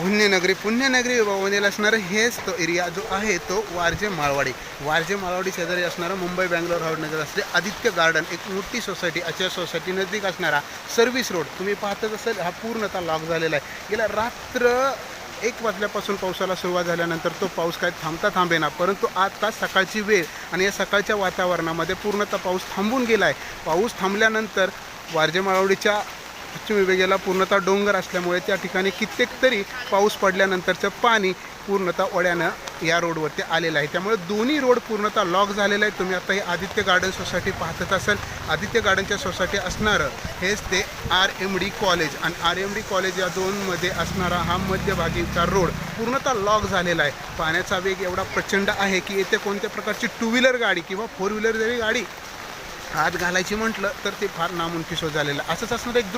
पुण्यनगरी विभागामध्ये असणारं हेच तो एरिया जो आहे तो वारजे माळवाडी शेजारी असणारा मुंबई बँगलोर हावडनगर असले आदित्य गार्डन, एक मोठी सोसायटी, अशा सोसायटी नजदीक असणारा सर्व्हिस रोड तुम्ही पाहतच असेल हा पूर्णतः लॉक झालेला आहे. गेल्या रात्र 1 वाजल्यापासून पावसाला सुरुवात झाल्यानंतर तो पाऊस काय थांबेना, परंतु आता सकाळची वेळ आणि या सकाळच्या वातावरणामध्ये पूर्णतः पाऊस थांबून गेला आहे. पाऊस थांबल्यानंतर वारजे माळवाडीच्या पश्चिम विभागाला पूर्णतः डोंगर असल्यामुळे त्या ठिकाणी कित्येक तरी पाऊस पडल्यानंतरचं पाणी पूर्णतः ओढ्यानं या रोडवरती आलेलं आहे. त्यामुळे दोन्ही रोड पूर्णतः लॉक झालेला आहे. तुम्ही आता ही आदित्य गार्डन सोसायटी पाहतच असाल. आदित्य गार्डनच्या सोसायटी असणारं हेच ते RMD कॉलेज आणि RMD कॉलेज या दोनमध्ये असणारा हा मध्यभागीचा रोड पूर्णतः लॉक झालेला आहे. पाण्याचा वेग एवढा प्रचंड आहे की येथे कोणत्या प्रकारची 2 व्हीलर गाडी किंवा 4 व्हीलर जरी गाडी आत घालायची म्हटलं तर ते फार नामुमकिन झालेलं. असंच असणारं एक